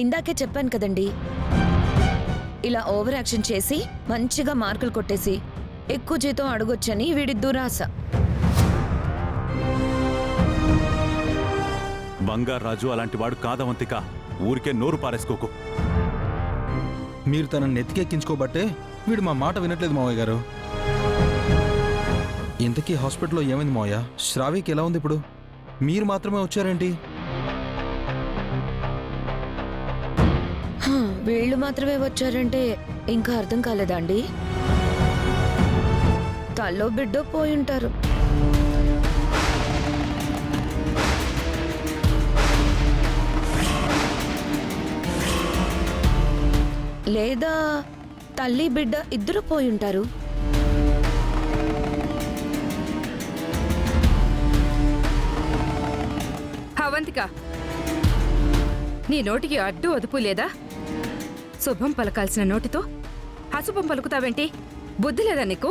ఇందాకే చెప్పాను కదండి, ఇలా ఓవర్ యాక్షన్ చేసి మంచిగా మార్కులు కొట్టేసి ఎక్కువ జీతం అడగొచ్చని వీడి దురాశ. బంగారాజు అలాంటి వాడు కాదవంతిక. ఊరికే నోరు పారేసుకోకు. మీరు తనని నెత్తికెక్కించుకోబట్టే వీడు మా మాట వినట్లేదు మావయ్య గారు. ఇంతకీ హాస్పిటల్లో ఏమైంది మావయ్య? శ్రావ్యకి ఎలా ఉంది ఇప్పుడు? మీరు మాత్రమే వచ్చారేంటి? వీళ్ళు మాత్రమే వచ్చారంటే ఇంకా అర్థం కాలేదా అండి? తల్లో బిడ్డో పోయుంటారు. లేదా తల్లి బిడ్డ ఇద్దరు పోయుంటారు. అవంతిక, నీ నోటికి అడ్డు అదుపు లేదా? శుభం పలకాల్సిన నోటితో అశుభం పలుకుతావేంటి? బుద్ధి లేదా నీకు?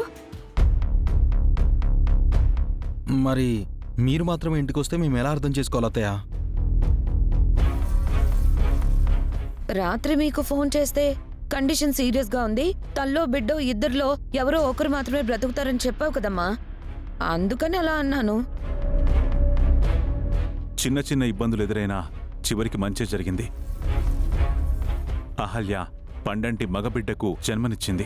మరి మీరు మాత్రమే ఇంటికొస్తే మేము ఎలా అర్థం చేసుకోవాలి అత్తయ్య? రాత్రి మీకు ఫోన్ చేస్తే కండిషన్ సీరియస్ గా ఉంది, తల్లో బిడ్డో ఇద్దరిలో ఎవరో ఒకరు మాత్రమే బ్రతుకుతారని చెప్పావు కదమ్మా, అందుకని అలా అన్నాను. చిన్న చిన్న ఇబ్బందులు ఎదురైనా చివరికి మంచే జరిగింది. అహల్య పండంటి మగబిడ్డకు జన్మనిచ్చింది.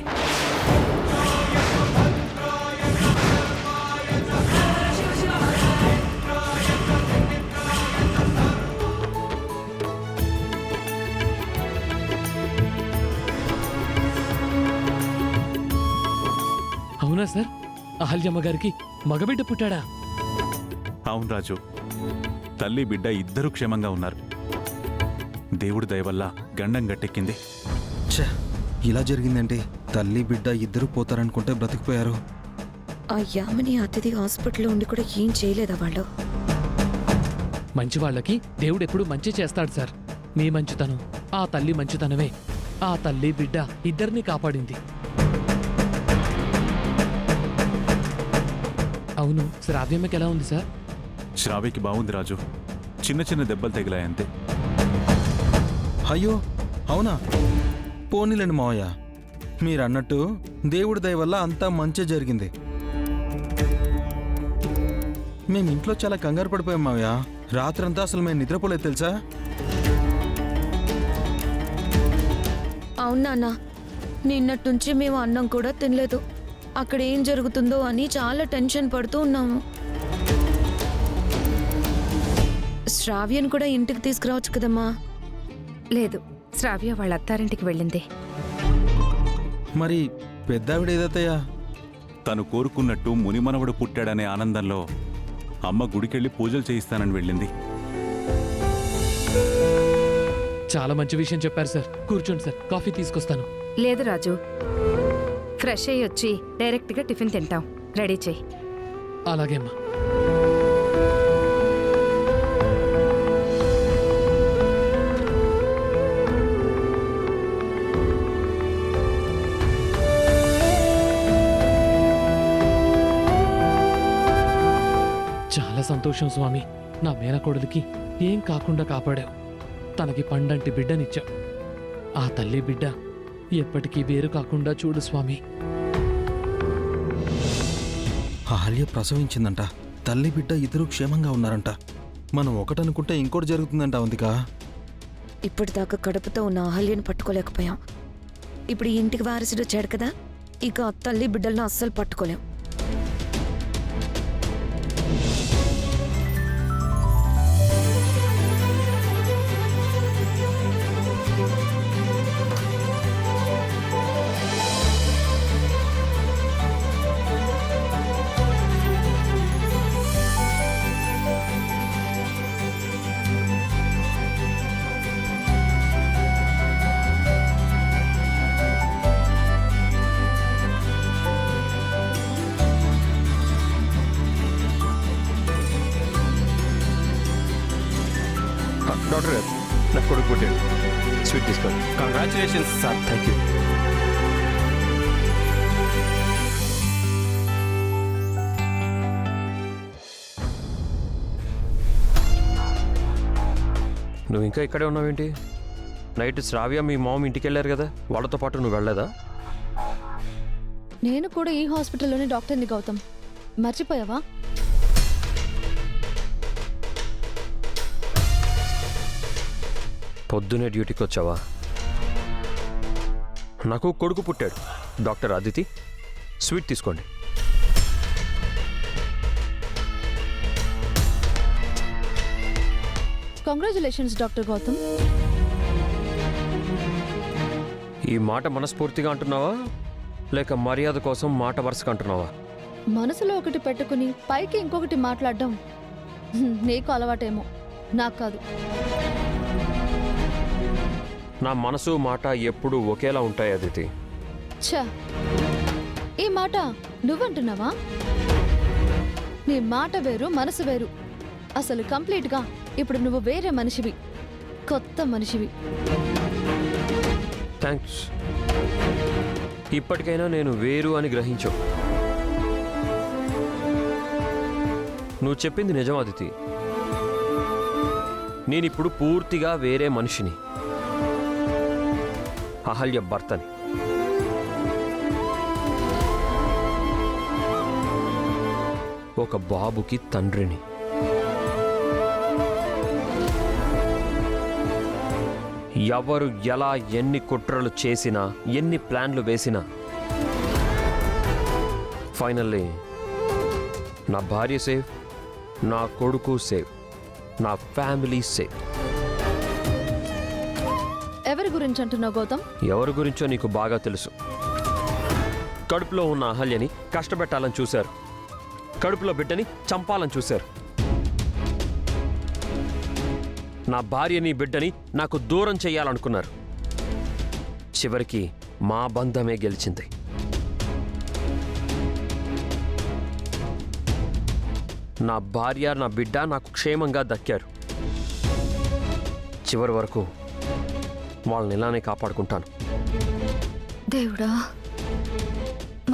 అవునా సార్? అహల్యమ్మ గారికి మగబిడ్డ పుట్టాడా? అవును రాజు, తల్లి బిడ్డ ఇద్దరూ క్షేమంగా ఉన్నారు. దేవుడి దయవల్ల గండం గట్టెక్కింది. ఛ, ఇలా జరిగిందంటే తల్లి బిడ్డ ఇద్దరు పోతారనుకుంటే బ్రతికిపోయారు. ఆ యామిని అతిథి హాస్పిటల్లో ఉండి కూడా ఏం చేయలేదా వాళ్ళు? మంచి వాళ్ళకి దేవుడు ఎప్పుడు మంచి చేస్తాడు సార్. మీ మంచితనం, ఆ తల్లి మంచితనమే ఆ తల్లి బిడ్డ ఇద్దరినీ కాపాడింది. అవును, శ్రావ్యమ్మకి ఎలా ఉంది సార్? శ్రావ్యకి బాగుంది రాజు, చిన్న చిన్న దెబ్బలు తగిలాయంతే. అయ్యో అవునా? పోనీలేండి మావయ్య, మీరన్నట్టు దేవుడి దయ వల్ల అంతా మంచి జరిగింది. మేము ఇంట్లో చాలా కంగారు పడిపోయాం మావయ్య. రాత్రంతా అసలు మేము నిద్రపోలేదు తెలుసా? అవునా, నిన్నట్నుంచి మేము అన్నం కూడా తినలేదు. అక్కడ ఏం జరుగుతుందో అని చాలా టెన్షన్ పడుతూ ఉన్నాము. శ్రావ్యను కూడా ఇంటికి తీసుకురావచ్చు కదమ్మా. లేదు, శ్రావ్య వాళ్ళ అత్తారింటికి వెళ్ళింది. మరి పెద్దావిడ ఏదత్తయ్యా? తను కోరుకున్నట్టు మునిమనవడు పుట్టాడనే ఆనందంలో అమ్మ గుడికెళ్ళి పూజలు చేయిస్తానని వెళ్ళింది. చాలా మంచి విషయం చెప్పారు సార్. కూర్చోండి సార్, కాఫీ తీసుకొస్తాను. లేదు రాజు, ఫ్రెష్ అయ్యి వచ్చి డైరెక్ట్గా టిఫిన్ తింటాం. రెడీ చెయ్యి. అలాగే అమ్మా. చాలా సంతోషం స్వామి, నా మేనకోడలికి ఏం కాకుండా కాపాడావు. తనకి పండంటి బిడ్డనిచ్చావు. ఆ తల్లి బిడ్డ ఎప్పటికీ వేరు కాకుండా చూడు స్వామి. అహల్య ప్రసవించిందంట, తల్లి బిడ్డ ఇద్దరు క్షేమంగా ఉన్నారంట. మనం ఒకటనుకుంటే ఇంకోటి జరుగుతుందంట అవంతిక. ఇప్పటిదాకా కడుపుతో ఉన్న అహల్యను పట్టుకోలేకపోయాం. ఇప్పుడు ఈ ఇంటికి వారసుడు వచ్చాడు కదా, ఇక తల్లి బిడ్డలను అస్సలు పట్టుకోలేం. డాక్టర్ గారు, నా కొడుకు పుట్టాడు. స్వీట్ తీసుకోండి. Congratulations sir. Thank you. నువ్వు ఇంకా ఇక్కడే ఉన్నావేంటి? నైట్ శ్రావ్య మీ మామ ఇంటికి వెళ్ళారు కదా, వాళ్ళతో పాటు నువ్వు వెళ్ళలేదా? నేను కూడా ఈ హాస్పిటల్లోనే డాక్టర్ని గౌతమ్, మర్చిపోయావా? పొద్దునే డ్యూటీకి వచ్చావా? నాకు కొడుకు పుట్టాడు, డాక్టర్ అదితి. స్వీట్ తీసుకోండి. Congratulations doctor Gautam. ఈ మాట మనస్ఫూర్తిగా అంటున్నావా లేక మర్యాద కోసం మాట వరుసగా అంటున్నావా? మనసులో ఒకటి పెట్టుకుని పైకి ఇంకొకటి మాట్లాడడం నీకు అలవాటేమో, నాకు కాదు. నా మనసు మాట ఎప్పుడూ ఒకేలా ఉంటాయి అదితి. ఛా, ఈ మాట నువ్వంటున్నావా? నీ మాట వేరు, మనసు వేరు. అసలు కంప్లీట్గా ఇప్పుడు నువ్వు వేరే మనిషివి, కొత్త మనిషివి. థ్యాంక్స్. ఇప్పటికైనా నేను వేరు అని గ్రహించు. నువ్వు చెప్పింది నిజం అదితి. నేనిప్పుడు పూర్తిగా వేరే మనిషిని, అహల్య భర్తని. ఒక బాబుకి తండ్రిని. ఎవరు ఎలా ఎన్ని కుట్రలు చేసినా, ఎన్ని ప్లాన్లు వేసినా, ఫైనల్లీ నా భార్య సేఫ్, నా కొడుకు సేఫ్, నా ఫ్యామిలీ సేఫ్. ఎవరి గురించి అంటున్నావు గౌతమ్? ఎవరి గురించో నీకు బాగా తెలుసు. కడుపులో ఉన్న అహల్యని కష్టపెట్టాలని చూశారు, కడుపులో బిడ్డని చంపాలని చూశారు. నా భార్యని బిడ్డని నాకు దూరం చేయాలనుకున్నారు. చివరికి మా బంధమే గెలిచింది. నా భార్య, నా బిడ్డ నాకు క్షేమంగా దక్కారు. చివరి వరకు వాళ్ళని ఇలానే కాపాడుకుంటాను. దేవుడా,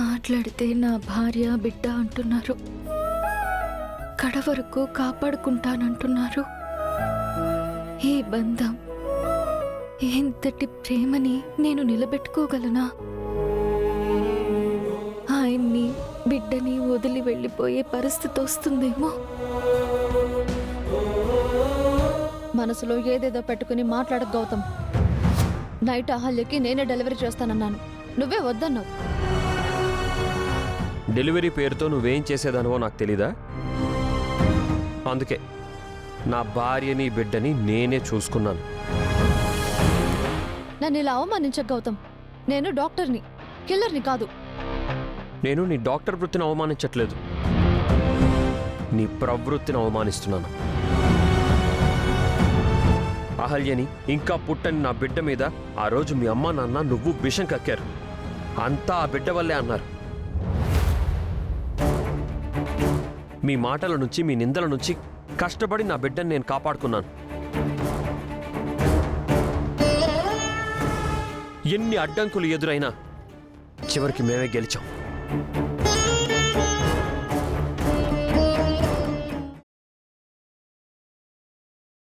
మాట్లాడితే నా భార్య బిడ్డ అంటున్నారు, కడ వరకు కాపాడుకుంటానంటున్నారు. ఈ బంధం, ఎంతటి ప్రేమని నేను నిలబెట్టుకోగలనా? ఆయన్ని బిడ్డని వదిలి వెళ్ళిపోయే పరిస్థితి వస్తుందేమో. మనసులో ఏదేదో పెట్టుకుని మాట్లాడక గౌతమ్. నైట్ అహల్యకి నేనే డెలివరీ చేస్తానన్నాను, నువ్వే వద్దన్నావు. డెలివరీ పేరుతో నువ్వేం చేసేదానివో నాకు తెలీదా? అందుకే నా భార్యని బిడ్డని నేనే చూసుకున్నాను. నన్ను ఇలా అవమానించక గౌతమ్. నేను డాక్టర్ని, కిల్లర్ని కాదు. నేను నీ డాక్టర్ వృత్తిని అవమానించట్లేదు, నీ ప్రవృత్తిని అవమానిస్తున్నాను. అహల్యని ఇంకా పుట్టని నా బిడ్డ మీద ఆ రోజు మీ అమ్మ నాన్న నువ్వు విషం కక్కారు. అంతా ఆ బిడ్డ వల్లే అన్నారు. మీ మాటల నుంచి, మీ నిందల నుంచి కష్టపడి నా బిడ్డని నేను కాపాడుకున్నాను. ఎన్ని అడ్డంకులు ఎదురైనా చివరికి మేమే గెలిచాం.